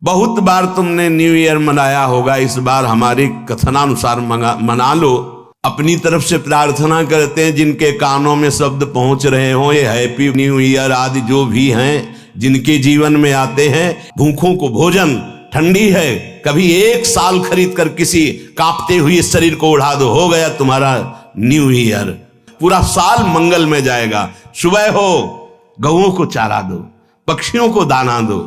बहुत बार तुमने new year मनाया होगा, इस बार हमारे कथनानुसार मना लो। अपनी तरफ से प्रार्थना करते हैं जिनके कानों में शब्द पहुंच रहे हो, ये हैप्पी न्यू ईयर आदि जो भी हैं जिनके जीवन में आते हैं। भूखों को भोजन, ठंडी है, कभी एक साल खरीद कर किसी कांपते हुए शरीर को उड़ा दो, हो गया तुम्हारा न्यू ईयर। पूरा साल मंगल में जाएगा। सुबह हो गऊओं को चारा दो, पक्षियों को दाना दो।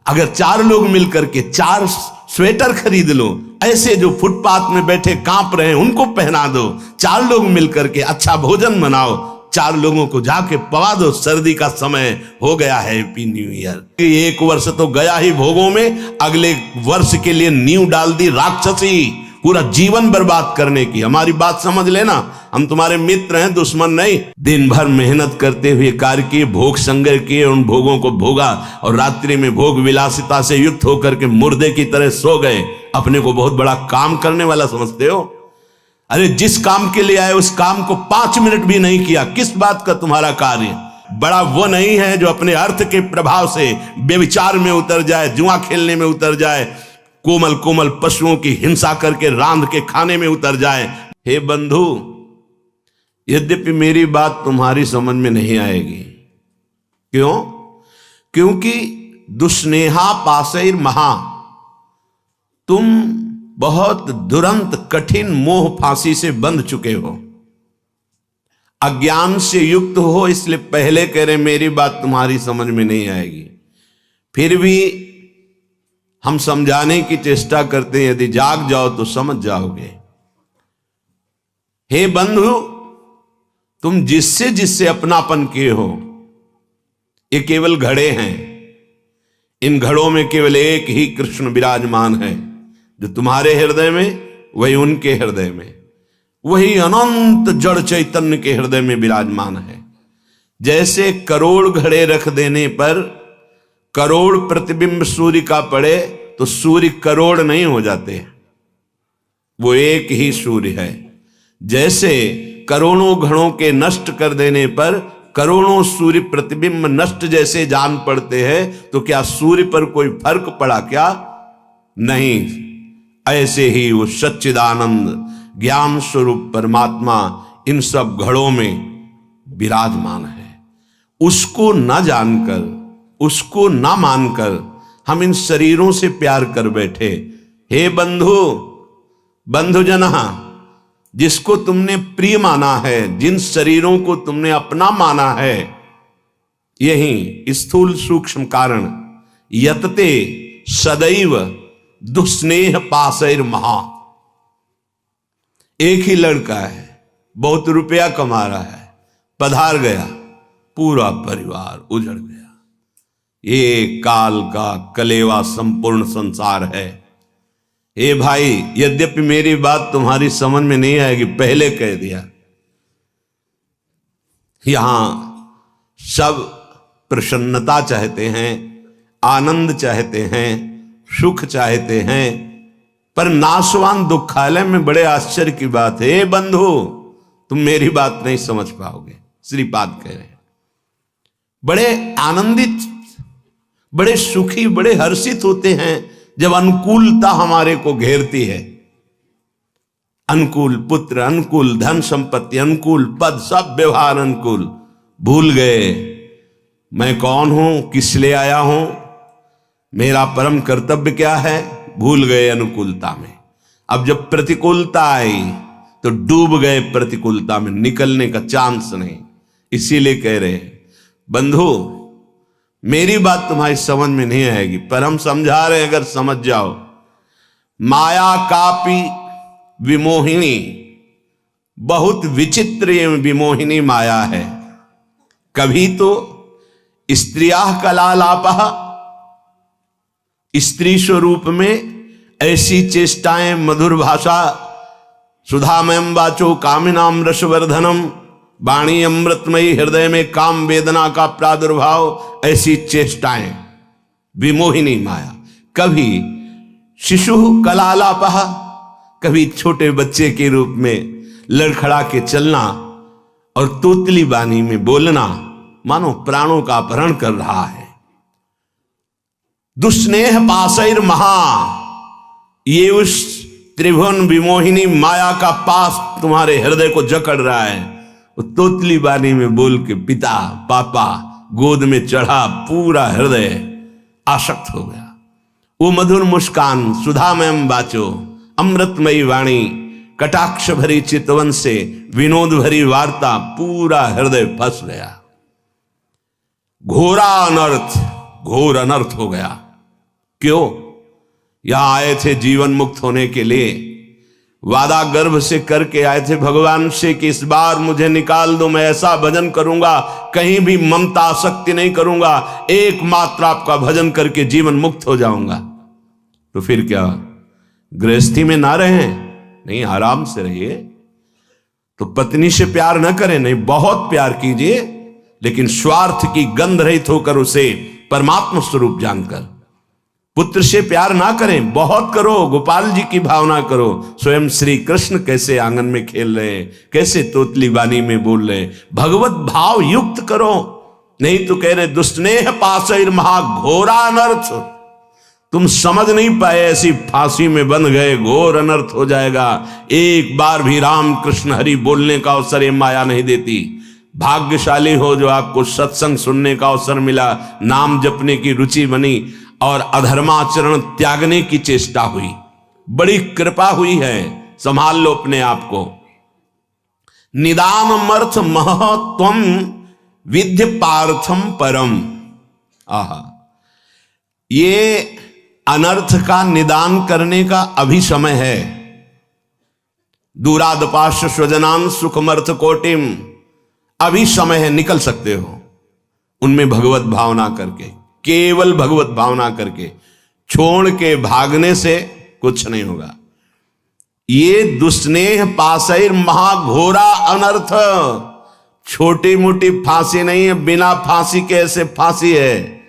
अगर 4 लोग मिलकर के 4 स्वेटर खरीद लो, ऐसे जो फुटपाथ में बैठे कांप रहे हैं उनको पहना दो। 4 लोग मिलकर के अच्छा भोजन बनाओ, 4 लोगों को जाके पवा दो। सर्दी का समय हो गया है, हैप्पी न्यू ईयर। एक वर्ष तो गया ही भोगों में, अगले वर्ष के लिए नींव डाल दी राक्षसी, पूरा जीवन बर्बाद करने की। हमारी बात समझ लेना, हम तुम्हारे मित्र हैं, दुश्मन नहीं। दिन भर मेहनत करते हुए कार्य किए, भोग संग्रह किए, उन भोगों को भोगा और रात्रि में भोग विलासिता से युक्त होकर के मुर्दे की तरह सो गए। अपने को बहुत बड़ा काम करने वाला समझते हो। अरे जिस काम के लिए आए उस काम को 5 मिनट भी नहीं किया। किस बात का तुम्हारा कार्य? बड़ा वो नहीं है जो अपने अर्थ के प्रभाव से व्यभिचार में उतर जाए, जुआ खेलने में उतर जाए, कोमल कोमल पशुओं की हिंसा करके रांध के खाने में उतर जाए। हे बंधु, यद्यपि मेरी बात तुम्हारी समझ में नहीं आएगी। क्यों? क्योंकि दुस्नेहा पासैर महा, तुम बहुत दुरंत कठिन मोह फांसी से बंध चुके हो, अज्ञान से युक्त हो। इसलिए पहले कह रहे मेरी बात तुम्हारी समझ में नहीं आएगी। फिर भी हम समझाने की चेष्टा करते हैं, यदि जाग जाओ तो समझ जाओगे। हे बंधु, तुम जिससे जिससे अपनापन किए हो, ये केवल घड़े हैं। इन घड़ों में केवल एक ही कृष्ण विराजमान है, जो तुम्हारे हृदय में वही उनके हृदय में, वही अनंत जड़ चैतन्य के हृदय में विराजमान है। जैसे करोड़ घड़े रख देने पर करोड़ प्रतिबिंब सूर्य का पड़े तो सूर्य करोड़ नहीं हो जाते, वो एक ही सूर्य है। जैसे करोड़ों घड़ों के नष्ट कर देने पर करोड़ों सूर्य प्रतिबिंब नष्ट जैसे जान पड़ते हैं, तो क्या सूर्य पर कोई फर्क पड़ा क्या? नहीं। ऐसे ही वो सच्चिदानंद ज्ञान स्वरूप परमात्मा इन सब घड़ों में विराजमान है। उसको न जानकर, उसको ना मानकर हम इन शरीरों से प्यार कर बैठे। हे बंधु, बंधुजना, जिसको तुमने प्रिय माना है, जिन शरीरों को तुमने अपना माना है, यही स्थूल सूक्ष्म कारण यतते सदैव दुस्नेह पासैर महा। एक ही लड़का है, बहुत रुपया कमा रहा है, पधार गया, पूरा परिवार उजड़ गया। ये काल का कलेवा संपूर्ण संसार है। हे भाई, यद्यपि मेरी बात तुम्हारी समझ में नहीं आएगी, पहले कह दिया। यहां सब प्रसन्नता चाहते हैं, आनंद चाहते हैं, सुख चाहते हैं, पर नाशवान दुखालय में बड़े आश्चर्य की बात है। हे बंधु, तुम मेरी बात नहीं समझ पाओगे। श्रीपाद कह रहे हैं, बड़े आनंदित, बड़े सुखी, बड़े हर्षित होते हैं जब अनुकूलता हमारे को घेरती है। अनुकूल पुत्र, अनुकूल धन संपत्ति, अनुकूल पद, सब व्यवहार अनुकूल। भूल गए मैं कौन हूं, किस लिए आया हूं, मेरा परम कर्तव्य क्या है। भूल गए अनुकूलता में। अब जब प्रतिकूलता आई तो डूब गए प्रतिकूलता में, निकलने का चांस नहीं। इसीलिए कह रहे बंधु, मेरी बात तुम्हारी समझ में नहीं आएगी, पर हम समझा रहे, अगर समझ जाओ। माया कापी विमोहिनी, बहुत विचित्र ये विमोहिनी माया है। कभी तो स्त्रिया कलालापः, स्त्री स्वरूप में ऐसी चेष्टाएं, मधुर भाषा, सुधामयम वाचो कामिनाम रसवर्धनम, वाणी अमृतमयी, हृदय में काम वेदना का प्रादुर्भाव, ऐसी चेष्टाएं, विमोहिनी माया। कभी शिशु कलालापः, कभी छोटे बच्चे के रूप में लड़खड़ा के चलना और तोतली बानी में बोलना, मानो प्राणों का अपहरण कर रहा है। दुस्नेह पाशैर महा, ये उस त्रिभुवन विमोहिनी माया का पास तुम्हारे हृदय को जकड़ रहा है। वो तोतली बानी में बोल के पिता पापा गोद में चढ़ा, पूरा हृदय आसक्त हो गया। वो मधुर मुस्कान, सुधामयम बाचो, अमृतमयी वाणी, कटाक्ष भरी चितवन से विनोद भरी वार्ता, पूरा हृदय फंस गया। घोरा अनर्थ, घोर अनर्थ हो गया। क्यों? यहां आए थे जीवन मुक्त होने के लिए, वादा गर्भ से करके आए थे भगवान से कि इस बार मुझे निकाल दो, मैं ऐसा भजन करूंगा, कहीं भी ममता आसक्ति नहीं करूंगा, एकमात्र आपका भजन करके जीवन मुक्त हो जाऊंगा। तो फिर क्या, गृहस्थी में ना रहें? नहीं, आराम से रहिए। तो पत्नी से प्यार न करें, नहीं, बहुत प्यार कीजिए, लेकिन स्वार्थ की गंध रहित होकर, उसे परमात्मा स्वरूप जानकर। पुत्र से प्यार ना करें, बहुत करो, गोपाल जी की भावना करो। स्वयं श्री कृष्ण कैसे आंगन में खेल रहे हैं, कैसे तोतली वाणी में बोल रहे हैं, भगवत भाव युक्त करो। नहीं तो कह रहे दुस्नेह पाशैर महा, घोरा अनर्थ। तुम समझ नहीं पाए, ऐसी फांसी में बंध गए, घोर अनर्थ हो जाएगा। एक बार भी राम कृष्ण हरि बोलने का अवसर ये माया नहीं देती। भाग्यशाली हो जो आपको सत्संग सुनने का अवसर मिला, नाम जपने की रुचि बनी और अधर्माचरण त्यागने की चेष्टा हुई। बड़ी कृपा हुई है, संभाल लो अपने आप को। निदानमर्थ महत्वम विद्य पार्थम परम। आहा, ये अनर्थ का निदान करने का अभी समय है। दूरादपाश स्वजनान सुखमर्थ कोटिम, अभी समय है, निकल सकते हो उनमें भगवत भावना करके, केवल भगवत भावना करके। छोड़ के भागने से कुछ नहीं होगा। ये दुस्नेह पाशैर महाघोरा अनर्थ, छोटी मोटी फांसी नहीं है, बिना फांसी के ऐसे फांसी है।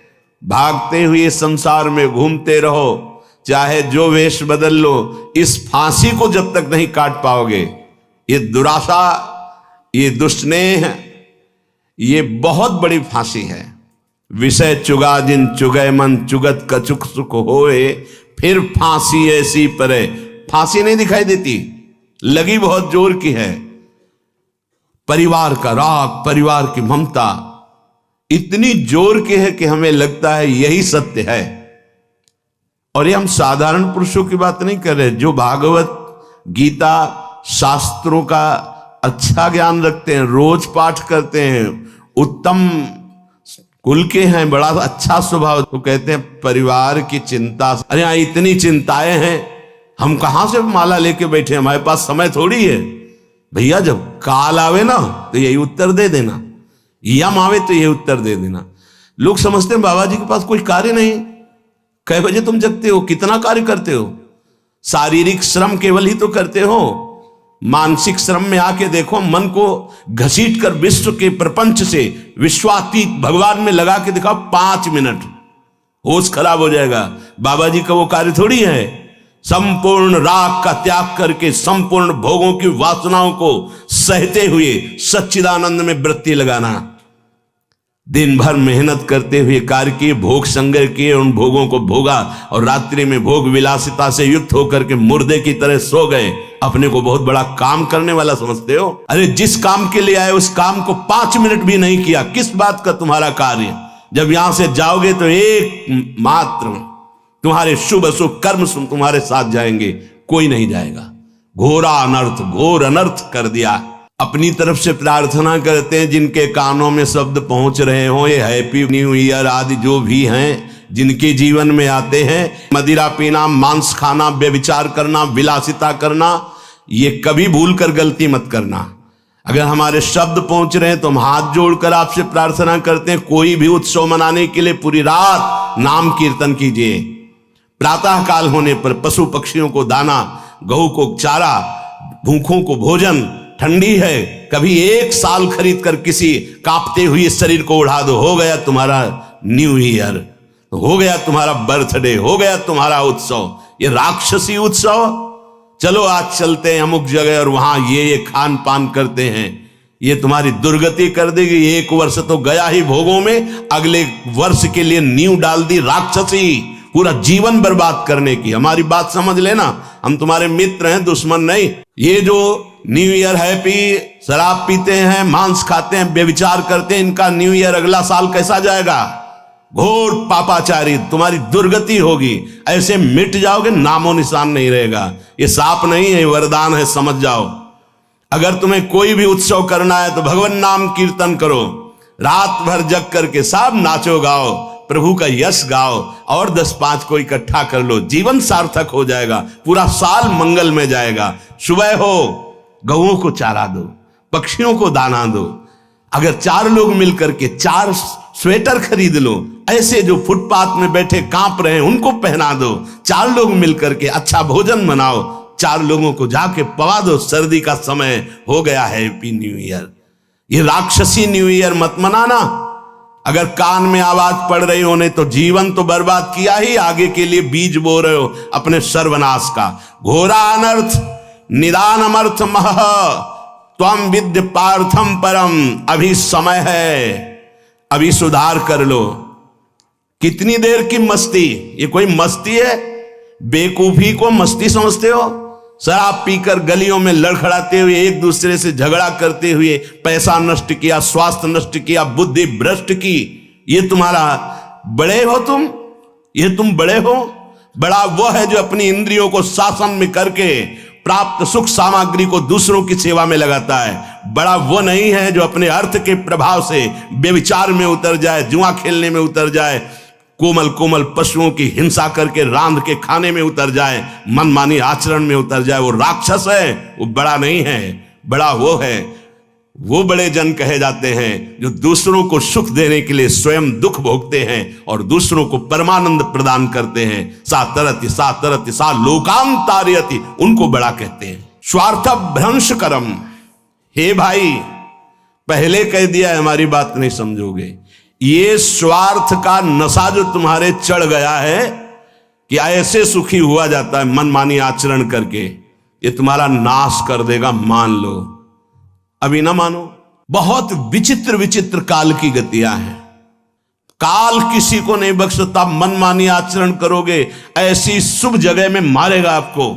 भागते हुए संसार में घूमते रहो, चाहे जो वेश बदल लो, इस फांसी को जब तक नहीं काट पाओगे, ये दुराशा, ये दुस्नेह, ये बहुत बड़ी फांसी है। विषय चुगा जिन चुगय मन, चुगत कचुक सुख होए, फिर फांसी ऐसी परे। फांसी नहीं दिखाई देती, लगी बहुत जोर की है। परिवार का राग, परिवार की ममता इतनी जोर की है कि हमें लगता है यही सत्य है। और ये हम साधारण पुरुषों की बात नहीं कर रहे, जो भागवत गीता शास्त्रों का अच्छा ज्ञान रखते हैं, रोज पाठ करते हैं, उत्तम कुल के हैं, बड़ा अच्छा स्वभाव, तो कहते हैं परिवार की चिंता। अरे यहाँ इतनी चिंताएं हैं, हम कहां से माला लेके बैठे, हमारे पास समय थोड़ी है। भैया जब काल आवे ना तो यही उत्तर दे देना, यम आवे तो यही उत्तर दे देना। लोग समझते हैं बाबा जी के पास कोई कार्य नहीं। कै बजे तुम जगते हो, कितना कार्य करते हो? शारीरिक श्रम केवल ही तो करते हो, मानसिक श्रम में आके देखो, मन को घसीट कर विश्व के प्रपंच से विश्वातीत भगवान में लगा के दिखाओ 5 मिनट, होश खराब हो जाएगा। बाबा जी का वो कार्य थोड़ी है। संपूर्ण राग का त्याग करके संपूर्ण भोगों की वासनाओं को सहते हुए सच्चिदानंद में वृत्ति लगाना, दिन भर मेहनत करते हुए कार्य किए, भोग संग्रह किए, उन भोगों को भोगा और रात्रि में भोग विलासिता से युक्त होकर के मुर्दे की तरह सो गए। अपने को बहुत बड़ा काम करने वाला समझते हो? अरे जिस काम के लिए आए उस काम को 5 मिनट भी नहीं किया, किस बात का तुम्हारा कार्य? जब यहां से जाओगे तो एक मात्र तुम्हारे शुभ अशुभ कर्म तुम्हारे साथ जाएंगे, कोई नहीं जाएगा। घोरा अनर्थ, घोर अनर्थ कर दिया। अपनी तरफ से प्रार्थना करते हैं जिनके कानों में शब्द पहुंच रहे हो, ये हैप्पी न्यू ईयर आदि जो भी हैं, जिनके जीवन में आते हैं, मदिरा पीना, मांस खाना, व्यभिचार करना, विलासिता करना, ये कभी भूल कर गलती मत करना। अगर हमारे शब्द पहुंच रहे हैं तो हम हाथ जोड़कर आपसे प्रार्थना करते हैं, कोई भी उत्सव मनाने के लिए पूरी रात नाम कीर्तन कीजिए। प्रातः काल होने पर पशु पक्षियों को दाना, गऊ को चारा, भूखों को भोजन, ठंडी है कभी 1 साल खरीद कर किसी कांपते हुए शरीर को उड़ा दो, हो गया तुम्हारा न्यू ईयर, हो गया तुम्हारा बर्थडे, हो गया तुम्हारा उत्सव। ये राक्षसी उत्सव, चलो आज चलते हैं अमुक जगह और वहां ये खान पान करते हैं, ये तुम्हारी दुर्गति कर देगी। 1 वर्ष तो गया ही भोगों में, अगले वर्ष के लिए नींव डाल दी राक्षसी पूरा जीवन बर्बाद करने की। हमारी बात समझ लेना, हम तुम्हारे मित्र हैं, दुश्मन नहीं। ये जो न्यू ईयर हैप्पी, शराब पीते हैं, मांस खाते हैं, व्यभिचार करते हैं, इनका न्यू ईयर अगला साल कैसा जाएगा? घोर पापाचारी, तुम्हारी दुर्गति होगी। ऐसे मिट जाओगे, नामो निशान नहीं रहेगा। ये साप नहीं है, वरदान है, समझ जाओ। अगर तुम्हें कोई भी उत्सव करना है तो भगवान नाम कीर्तन करो, रात भर जग करके सब नाचो गाओ, प्रभु का यश गाओ, और 10-5 को इकट्ठा कर लो, जीवन सार्थक हो जाएगा, पूरा साल मंगल में जाएगा। सुबह हो गऊओं को चारा दो, पक्षियों को दाना दो। अगर 4 लोग मिलकर के 4 स्वेटर खरीद लो, ऐसे जो फुटपाथ में बैठे कांप रहे हैं उनको पहना दो। 4 लोग मिलकर के अच्छा भोजन बनाओ, 4 लोगों को जाके पवा दो। सर्दी का समय हो गया है, हैप्पी न्यू ईयर। ये राक्षसी न्यू ईयर मत मनाना। अगर कान में आवाज पड़ रही होने तो जीवन तो बर्बाद किया ही, आगे के लिए बीज बो रहे हो अपने सर्वनाश का। घोरा अनर्थ निदान अमर्थ मह त्वम विद्य पार्थम परम। अभी समय है, अभी सुधार कर लो। कितनी देर की मस्ती? ये कोई मस्ती है? बेकूफी को मस्ती समझते हो? शराब पीकर गलियों में लड़खड़ाते हुए, एक दूसरे से झगड़ा करते हुए पैसा नष्ट किया, स्वास्थ्य नष्ट किया, बुद्धि भ्रष्ट की। ये तुम्हारा बड़े हो तुम? ये तुम बड़े हो? बड़ा वो है जो अपनी इंद्रियों को शासन में करके प्राप्त सुख सामग्री को दूसरों की सेवा में लगाता है। बड़ा वो नहीं है जो अपने अर्थ के प्रभाव से व्यभिचार में उतर जाए, जुआ खेलने में उतर जाए, कोमल कोमल पशुओं की हिंसा करके रांध के खाने में उतर जाए, मनमानी आचरण में उतर जाए। वो राक्षस है, वो बड़ा नहीं है। बड़ा वो है, वो बड़े जन कहे जाते हैं जो दूसरों को सुख देने के लिए स्वयं दुख भोगते हैं और दूसरों को परमानंद प्रदान करते हैं। सातरति सातरति सा लोकांतारयति, उनको बड़ा कहते हैं। स्वार्थ भ्रंश करम। हे भाई, पहले कह दिया है, हमारी बात नहीं समझोगे। ये स्वार्थ का नशा जो तुम्हारे चढ़ गया है कि ऐसे सुखी हुआ जाता है मनमानी आचरण करके, ये तुम्हारा नाश कर देगा, मान लो। अभी ना मानो। बहुत विचित्र विचित्र काल की गतियां हैं। काल किसी को नहीं बख्शता। मनमानी आचरण करोगे, ऐसी शुभ जगह में मारेगा आपको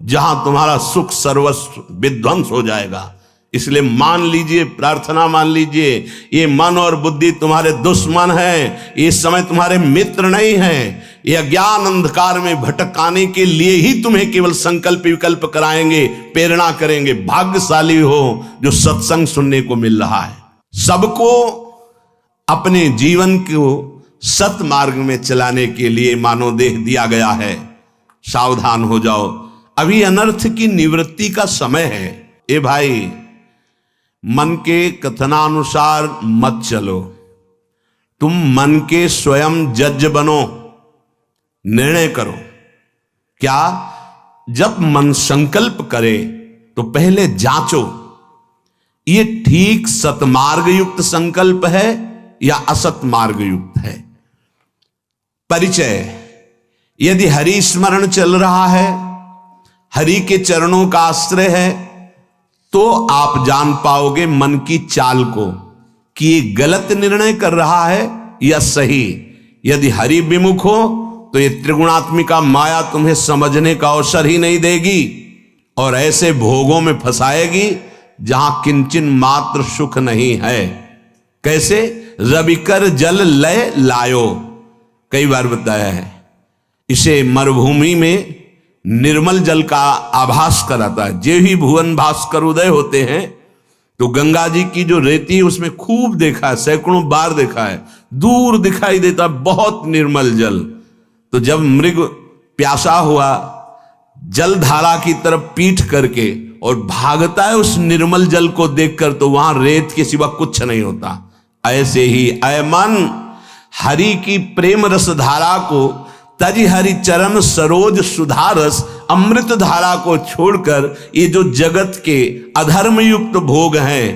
जहां तुम्हारा सुख सर्वस्व विध्वंस हो जाएगा। इसलिए मान लीजिए, प्रार्थना मान लीजिए, ये मन और बुद्धि तुम्हारे दुश्मन है, ये समय तुम्हारे मित्र नहीं है। ये अज्ञान अंधकार में भटकाने के लिए ही तुम्हें केवल संकल्प विकल्प कराएंगे, प्रेरणा करेंगे। भाग्यशाली हो जो सत्संग सुनने को मिल रहा है। सबको अपने जीवन को सत मार्ग में चलाने के लिए मानव देह दिया गया है। सावधान हो जाओ, अभी अनर्थ की निवृत्ति का समय है। ए भाई, मन के कथनानुसार मत चलो। तुम मन के स्वयं जज बनो, निर्णय करो। क्या? जब मन संकल्प करे तो पहले जांचो, ये ठीक सतमार्ग युक्त संकल्प है या असत मार्ग युक्त है। परिचय: यदि हरि स्मरण चल रहा है, हरि के चरणों का आश्रय है, तो आप जान पाओगे मन की चाल को कि ये गलत निर्णय कर रहा है या सही। यदि हरि विमुख हो तो ये त्रिगुणात्मिका माया तुम्हें समझने का अवसर ही नहीं देगी और ऐसे भोगों में फंसाएगी जहां किंचन मात्र सुख नहीं है। कैसे? रविकर जल लय लायो, कई बार बताया है। इसे मरुभूमि में निर्मल जल का आभास कराता है। जे ही भुवन भास्कर उदय होते हैं तो गंगा जी की जो रेती है उसमें खूब देखा है, सैकड़ों बार देखा है, दूर दिखाई देता बहुत निर्मल जल। तो जब मृग प्यासा हुआ, जल धारा की तरफ पीठ करके और भागता है उस निर्मल जल को देखकर, तो वहां रेत के सिवा कुछ नहीं होता। ऐसे ही ऐ मन, हरि की प्रेम रस धारा को, तजी हरि चरण सरोज सुधारस अमृत धारा को छोड़कर ये जो जगत के अधर्म युक्त भोग हैं,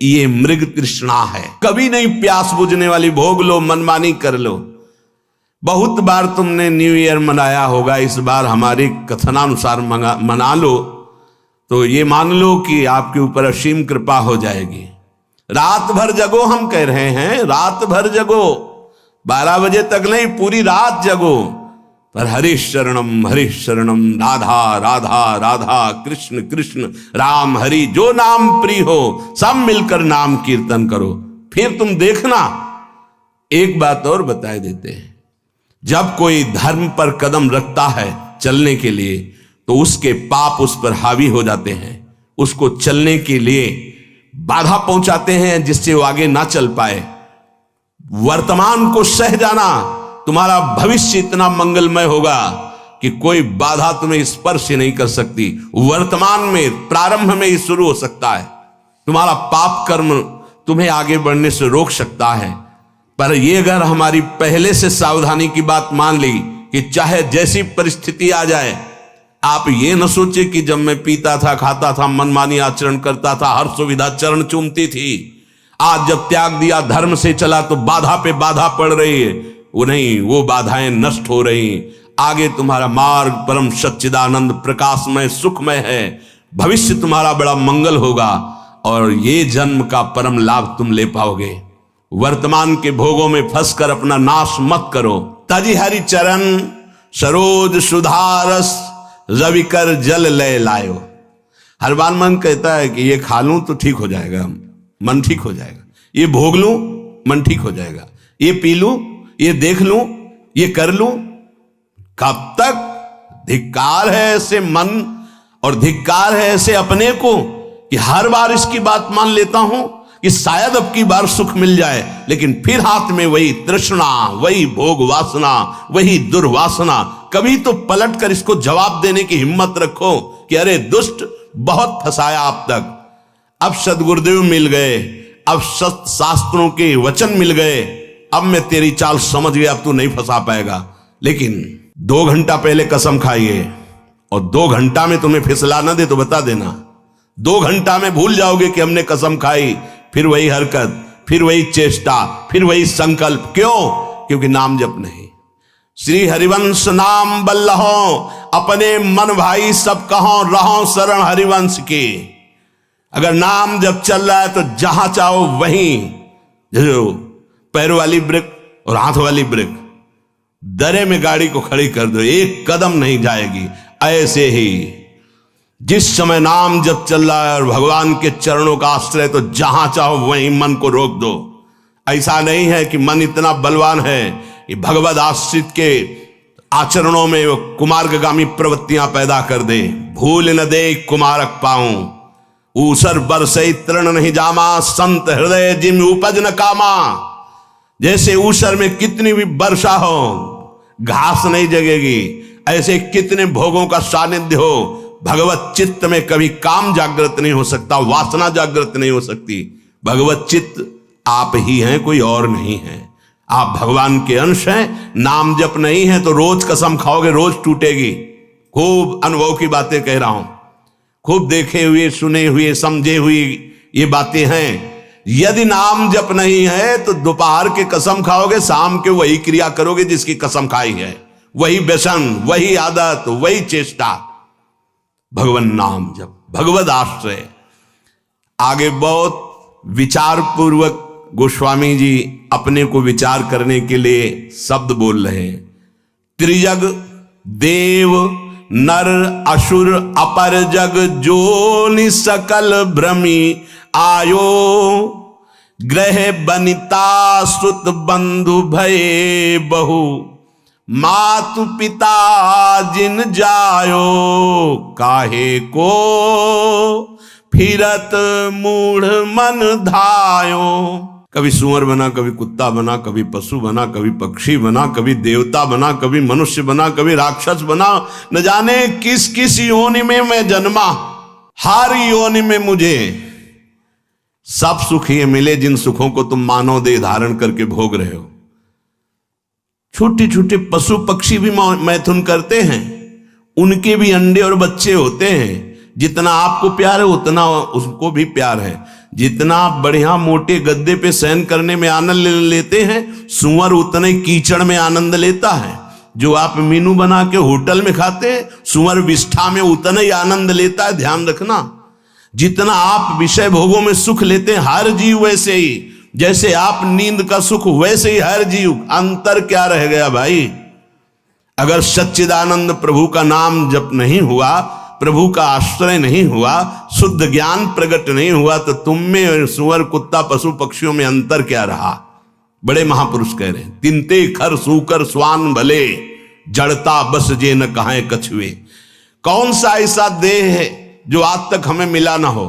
ये मृग तृष्णा है। कभी नहीं प्यास बुझने वाली भोग लो, मनमानी कर लो। बहुत बार तुमने न्यू ईयर मनाया होगा, इस बार हमारी कथनानुसार मना लो तो ये मान लो कि आपके ऊपर असीम कृपा हो जाएगी। रात भर जगो, हम कह रहे हैं रात भर जगो, 12 बजे तक नहीं, पूरी रात जगो। पर हरीश शरणम राधा राधा राधा कृष्ण कृष्ण राम हरि, जो नाम प्रिय हो सब मिलकर नाम कीर्तन करो। फिर तुम देखना। एक बात और बताए देते हैं, जब कोई धर्म पर कदम रखता है चलने के लिए तो उसके पाप उस पर हावी हो जाते हैं, उसको चलने के लिए बाधा पहुंचाते हैं जिससे वो आगे ना चल पाए। वर्तमान को सह जाना, तुम्हारा भविष्य इतना मंगलमय होगा कि कोई बाधा तुम्हें स्पर्श ही नहीं कर सकती। वर्तमान में प्रारंभ में ही शुरू हो सकता है। तुम्हारा पाप कर्म तुम्हें आगे बढ़ने से रोक सकता है। पर ये अगर हमारी पहले से सावधानी की बात मान ली कि चाहे जैसी परिस्थिति आ जाए, आप ये न सोचे कि जब मैं पीता था, खाता था, मनमानी आचरण करता था, हर सुविधा चरण चूमती थी, आज जब त्याग दिया, धर्म से चला तो बाधा पे बाधा पड़ रही है। वो नहीं, वो बाधाएं नष्ट हो रही। आगे तुम्हारा मार्ग परम सच्चिदानंद प्रकाशमय सुखमय है। भविष्य तुम्हारा बड़ा मंगल होगा और ये जन्म का परम लाभ तुम ले पाओगे। वर्तमान के भोगों में फंसकर अपना नाश मत करो। तजी हरि चरण सरोज सुधारस रविकर जल ले लायो। हर बार मन कहता है कि ये खा लूं तो ठीक हो जाएगा, मन ठीक हो जाएगा, ये भोग लूं मन ठीक हो जाएगा, ये पी लूं, ये देख लूं, ये कर लूं। कब तक? धिक्कार है ऐसे मन और धिक्कार है ऐसे अपने को कि हर बार इसकी बात मान लेता हूं कि शायद अब की बार सुख मिल जाए, लेकिन फिर हाथ में वही तृष्णा, वही भोग वासना, वही दुर्वासना। कभी तो पलट कर इसको जवाब देने की हिम्मत रखो कि अरे दुष्ट, बहुत फंसाया अब तक, अब सदगुरुदेव मिल गए, अब सत शास्त्रों के वचन मिल गए, अब मैं तेरी चाल समझ गया, अब तू नहीं फंसा पाएगा। लेकिन 2 घंटा पहले कसम खाइए और 2 घंटा में तुम्हें फिसला ना दे तो बता देना, 2 घंटा में भूल जाओगे कि हमने कसम खाई। फिर वही हरकत, फिर वही चेष्टा, फिर वही संकल्प। क्यों? क्योंकि नाम जप नहीं। श्री हरिवंश नाम बल्लहो, अपने मन भाई सब कहो, रहो शरण हरिवंश की। अगर नाम जब चल रहा है तो जहां चाहो वहीं, जो पैर वाली ब्रेक और हाथ वाली ब्रेक, दरे में गाड़ी को खड़ी कर दो, एक कदम नहीं जाएगी। ऐसे ही जिस समय नाम जब चल रहा है और भगवान के चरणों का आश्रय, तो जहां चाहो वहीं मन को रोक दो। ऐसा नहीं है कि मन इतना बलवान है कि भगवद आश्रित के आचरणों में वो कुमार्गामी प्रवृत्तियां पैदा कर दे। भूल न दे कुमारक पाऊं, ऊसर बरसई तृण नहीं जामा, संत हृदय जिम उपज न कामा। जैसे ऊसर में कितनी भी वर्षा हो घास नहीं जगेगी, ऐसे कितने भोगों का सानिध्य हो, भगवत चित्त में कभी काम जागृत नहीं हो सकता, वासना जागृत नहीं हो सकती। भगवत चित्त आप ही हैं, कोई और नहीं है। आप भगवान के अंश हैं। नाम जप नहीं है तो रोज कसम खाओगे, रोज टूटेगी। खूब अनुभव की बातें कह रहा हूं, खूब देखे हुए, सुने हुए, समझे हुए ये बातें हैं। यदि नाम जप नहीं है तो दोपहर के कसम खाओगे, शाम के वही क्रिया करोगे जिसकी कसम खाई है, वही व्यसन, वही आदत, वही चेष्टा। भगवान नाम जप, भगवद आश्रय। आगे बहुत विचार पूर्वक गोस्वामी जी अपने को विचार करने के लिए शब्द बोल रहे हैं। त्रिजग देव नर असुर अपर जग जोनि सकल भ्रमी आयो, ग्रह बनिता सुत बंधु भये बहु, मातु पिता जिन जायो, काहे को फिरत मूढ़ मन धायो। कभी सुअर बना, कभी कुत्ता बना, कभी पशु बना, कभी पक्षी बना, कभी देवता बना, कभी मनुष्य बना, कभी राक्षस बना। न जाने किस किस योनि में मैं जन्मा। हर योनि में मुझे सब सुख ये मिले जिन सुखों को तुम मानव देह धारण करके भोग रहे हो। छोटे छोटे पशु पक्षी भी मैथुन करते हैं, उनके भी अंडे और बच्चे होते हैं। जितना आपको प्यार है उतना उसको भी प्यार है। जितना बढ़िया मोटे गद्दे पे शयन करने में आनंद लेते हैं, सुअर उतने कीचड़ में आनंद लेता है। जो आप मीनू बना के होटल में खाते हैं, सुअर विष्ठा में उतना ही आनंद लेता है। ध्यान रखना, जितना आप विषय भोगों में सुख लेते हैं, हर जीव वैसे ही। जैसे आप नींद का सुख, वैसे ही हर जीव। अंतर क्या रह गया भाई? अगर सच्चिदानंद प्रभु का नाम जप नहीं हुआ, प्रभु का आश्रय नहीं हुआ, शुद्ध ज्ञान प्रकट नहीं हुआ, तो तुम में सुअर कुत्ता पशु पक्षियों में अंतर क्या रहा? बड़े महापुरुष कह रहे हैं, तिनते खर सूकर स्वान भले, जड़ता बस जे न कहां कछुए। कौन सा ऐसा देह है जो आज तक हमें मिला ना हो?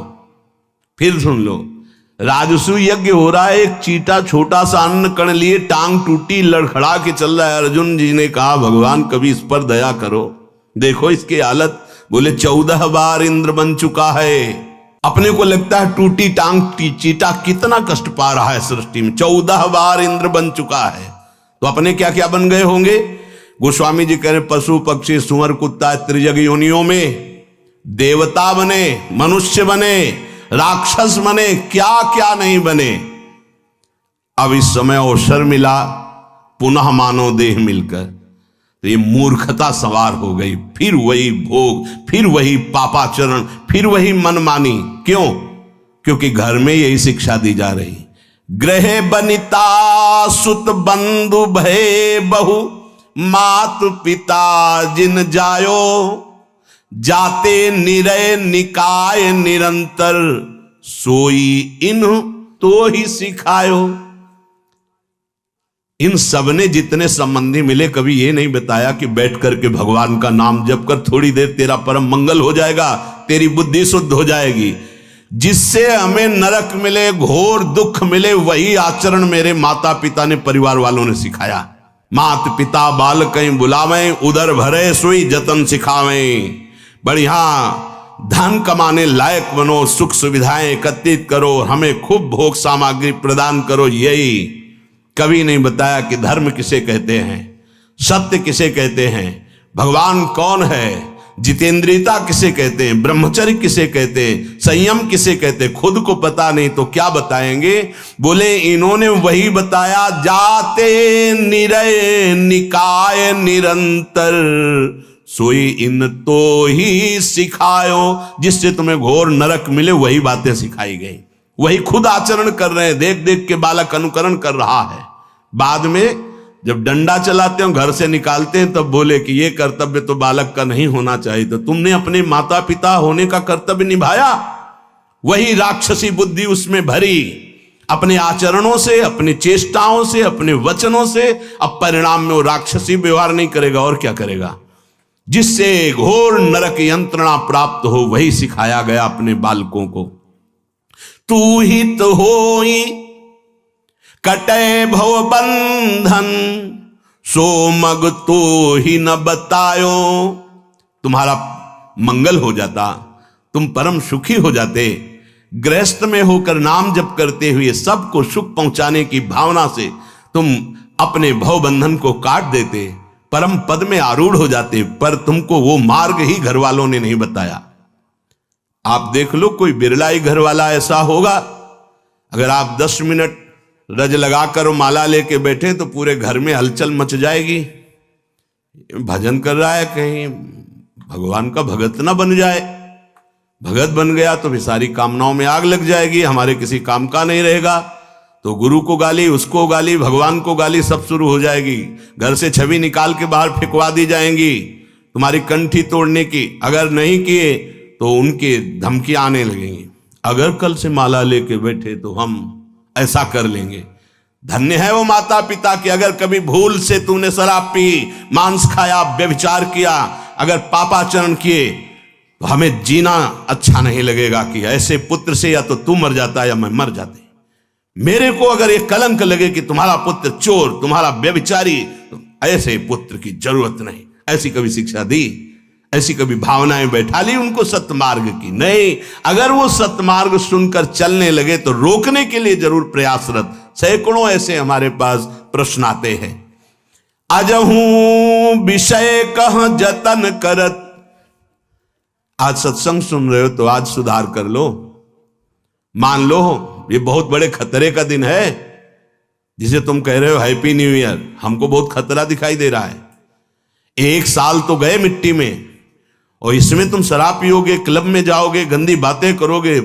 फिर सुन लो, राजसू यज्ञ हो रहा है, एक चीटा छोटा सा अन्न कण लिए टांग टूटी लड़खड़ा के चल रहा है। अर्जुन जी ने कहा, भगवान कभी इस पर दया करो, देखो इसकी हालत। बोले 14 बार इंद्र बन चुका है। अपने को लगता है टूटी टांग चीटा कितना कष्ट पा रहा है सृष्टि में, 14 बार इंद्र बन चुका है, तो अपने क्या क्या बन गए होंगे? गोस्वामी जी कह रहे, पशु पक्षी सुअर कुत्ता त्रिजग योनियों में देवता बने, मनुष्य बने, राक्षस बने, क्या क्या नहीं बने। अब इस समय अवसर मिला, पुनः मानव देह मिलकर, तो ये मूर्खता सवार हो गई। फिर वही भोग, फिर वही पापाचरण, फिर वही मनमानी। क्यों? क्योंकि घर में यही शिक्षा दी जा रही, गृह बनिता सुत बंधु भय बहु, मात पिता जिन जायो, जाते निरय निकाय निरंतर, सोई इन तो ही सिखायो। इन सब ने जितने संबंधी मिले, कभी ये नहीं बताया कि बैठ करके भगवान का नाम जप कर थोड़ी देर तेरा परम मंगल हो जाएगा, तेरी बुद्धि शुद्ध हो जाएगी। जिससे हमें नरक मिले, घोर दुख मिले, वही आचरण मेरे माता पिता ने, परिवार वालों ने सिखाया। मात पिता बाल कहीं बुलावें, उदर भरे सोई जतन सिखावें। बढ़िया धन कमाने लायक बनो, सुख सुविधाएं एकत्रित करो, हमें खूब भोग सामग्री प्रदान करो। यही कभी नहीं बताया कि धर्म किसे कहते हैं, सत्य किसे कहते हैं, भगवान कौन है, जितेंद्रियता किसे कहते हैं, ब्रह्मचर्य किसे कहते हैं, संयम किसे कहते हैं। खुद को पता नहीं तो क्या बताएंगे? बोले इन्होंने वही बताया, जाते निरय निकाय निरंतर, सोई इन तो ही सिखायो। जिससे तुम्हें घोर नरक मिले, वही बातें सिखाई गई, वही खुद आचरण कर रहे हैं। देख देख के बालक अनुकरण कर रहा है। बाद में जब डंडा चलाते हो, घर से निकालते हैं, तब बोले कि ये कर्तव्य तो बालक का नहीं होना चाहिए। तो तुमने अपने माता पिता होने का कर्तव्य निभाया, वही राक्षसी बुद्धि उसमें भरी, अपने आचरणों से, अपनी चेष्टाओं से, अपने वचनों से। अब परिणाम में वो राक्षसी व्यवहार नहीं करेगा और क्या करेगा? जिससे घोर नरक यंत्रणा प्राप्त हो, वही सिखाया गया अपने बालकों को। तू ही तो होई कटे भव बंधन, सो मग तो ही न बतायो। तुम्हारा मंगल हो जाता, तुम परम सुखी हो जाते। गृहस्थ में होकर नाम जप करते हुए सबको सुख पहुंचाने की भावना से तुम अपने भव बंधन को काट देते, परम पद में आरूढ़ हो जाते। पर तुमको वो मार्ग ही घर वालों ने नहीं बताया। आप देख लो, कोई बिरला ही घर वाला ऐसा होगा, अगर आप 10 मिनट रज लगाकर माला लेके बैठे तो पूरे घर में हलचल मच जाएगी। भजन कर रहा है, कहीं भगवान का भगत ना बन जाए। भगत बन गया तो भी सारी कामनाओं में आग लग जाएगी, हमारे किसी काम का नहीं रहेगा। तो गुरु को गाली, उसको गाली, भगवान को गाली, सब शुरू हो जाएगी। घर से छवि निकाल के बाहर फेंकवा दी जाएंगी, तुम्हारी कंठी तोड़ने की। अगर नहीं किए तो उनके धमकी आने लगेंगी, अगर कल से माला लेके बैठे तो हम ऐसा कर लेंगे। धन्य है वो माता पिता कि अगर कभी भूल से तूने शराब पी, मांस खाया, व्यभिचार किया, अगर पापाचरण किए, तो हमें जीना अच्छा नहीं लगेगा कि ऐसे पुत्र से या तो तू मर जाता या मैं मर जाते। मेरे को अगर ये कलंक लगे कि तुम्हारा पुत्र चोर, तुम्हारा व्यभिचारी, तो ऐसे पुत्र की जरूरत नहीं। ऐसी कभी शिक्षा दी, ऐसी कभी भावनाएं बैठा ली उनको सत्मार्ग की? नहीं। अगर वो सत्मार्ग सुनकर चलने लगे तो रोकने के लिए जरूर प्रयासरत। सैकड़ों ऐसे हमारे पास प्रश्न आते हैं। अजहू विषय कह जतन करत। आज सत्संग सुन रहे हो तो आज सुधार कर लो। मान लो ये बहुत बड़े खतरे का दिन है, जिसे तुम कह रहे हो हैप्पी न्यू ईयर। हमको बहुत खतरा दिखाई दे रहा है। 1 साल तो गए मिट्टी में, और इसमें तुम शराब पियोगे, क्लब में जाओगे, गंदी बातें करोगे।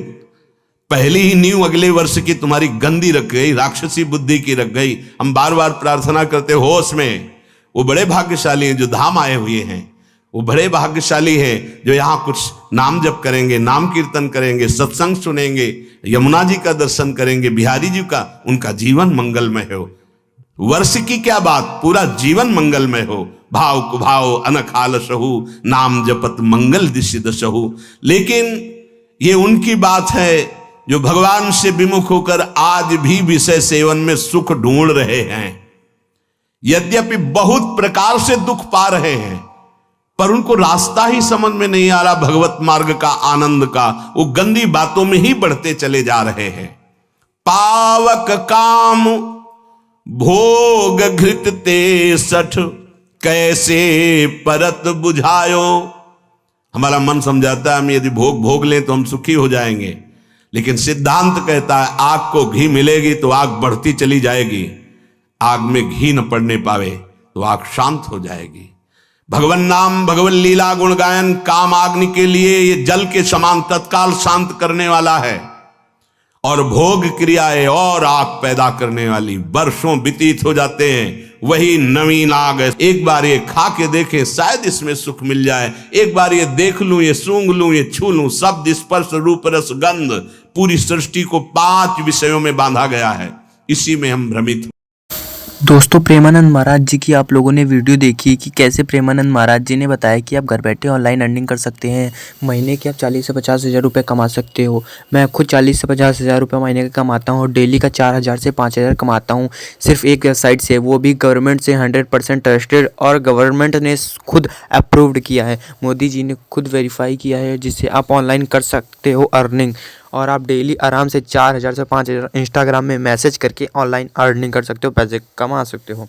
पहली ही नींव अगले वर्ष की तुम्हारी गंदी रख गई, राक्षसी बुद्धि की रख गई। हम बार बार प्रार्थना करते होश में, वो बड़े भाग्यशाली हैं जो धाम आए हुए हैं, वो बड़े भाग्यशाली हैं जो यहाँ कुछ नाम जप करेंगे, नाम कीर्तन करेंगे, सत्संग सुनेंगे, यमुना जी का दर्शन करेंगे, बिहारी जी का, उनका जीवन मंगलमय हो। वर्ष की क्या बात, पूरा जीवन मंगलमय हो। भाव कुभाव अनखाल सहु, नाम जपत मंगल दिशि दशहु। लेकिन ये उनकी बात है जो भगवान से विमुख होकर आज भी विषय सेवन में सुख ढूंढ रहे हैं, यद्यपि बहुत प्रकार से दुख पा रहे हैं, पर उनको रास्ता ही समझ में नहीं आ रहा भगवत मार्ग का, आनंद का। वो गंदी बातों में ही बढ़ते चले जा रहे हैं। पावक काम भोग घृत ते सठ, कैसे परत बुझायो। हमारा मन समझाता है हम यदि भोग लें तो हम सुखी हो जाएंगे, लेकिन सिद्धांत कहता है आग को घी मिलेगी तो आग बढ़ती चली जाएगी, आग में घी न पड़ने पावे तो आग शांत हो जाएगी। भगवन नाम, भगवन लीला, गुण गायन काम अग्नि के लिए ये जल के समान तत्काल शांत करने वाला है, और भोग क्रियाएं और आग पैदा करने वाली। वर्षों व्यतीत हो जाते हैं, वही नवीन आग है। एक बार ये खा के देखें, शायद इसमें सुख मिल जाए। एक बार ये देख लूं, ये सूंघ लूं, ये छू लूं। शब्द, स्पर्श, रूप, रस, गंध, पूरी सृष्टि को 5 विषयों में बांधा गया है, इसी में हम भ्रमित। दोस्तों, प्रेमानंद महाराज जी की आप लोगों ने वीडियो देखी कि कैसे प्रेमानंद महाराज जी ने बताया कि आप घर बैठे ऑनलाइन अर्निंग कर सकते हैं। महीने के आप 40 से 50 हज़ार रुपये कमा सकते हो। मैं खुद 40 से 50 हज़ार रुपये महीने का कमाता हूँ और डेली का 4000 से 5000 कमाता हूँ, सिर्फ एक वेबसाइट से, वो भी गवर्नमेंट से 100% ट्रस्टेड, और गवर्नमेंट ने खुद अप्रूव्ड किया है, मोदी जी ने खुद वेरीफाई किया है, जिससे आप ऑनलाइन कर सकते हो अर्निंग। और आप डेली आराम से 4000 से 5000 इंस्टाग्राम में मैसेज करके ऑनलाइन अर्निंग कर सकते हो, पैसे कमा सकते हो।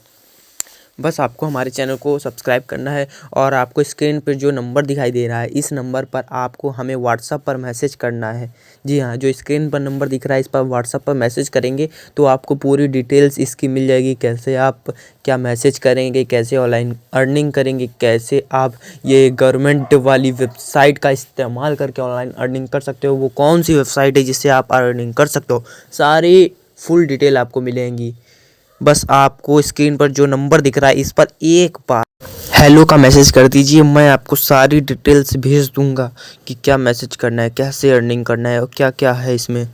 बस आपको हमारे चैनल को सब्सक्राइब करना है, और आपको स्क्रीन पर जो नंबर दिखाई दे रहा है, इस नंबर पर आपको हमें व्हाट्सएप पर मैसेज करना है। जी हाँ, जो स्क्रीन पर नंबर दिख रहा है, इस पर व्हाट्सएप पर मैसेज करेंगे तो आपको पूरी डिटेल्स इसकी मिल जाएगी। कैसे आप क्या मैसेज करेंगे, कैसे ऑनलाइन अर्निंग करेंगे, कैसे आप ये गवर्नमेंट वाली वेबसाइट का इस्तेमाल करके ऑनलाइन अर्निंग कर सकते हो, वो कौन सी वेबसाइट है जिससे आप अर्निंग कर सकते हो, सारी फुल डिटेल आपको मिलेंगी। बस आपको स्क्रीन पर जो नंबर दिख रहा है, इस पर एक बार हेलो का मैसेज कर दीजिए। मैं आपको सारी डिटेल्स भेज दूंगा कि क्या मैसेज करना है, कैसे अर्निंग करना है और क्या क्या है इसमें।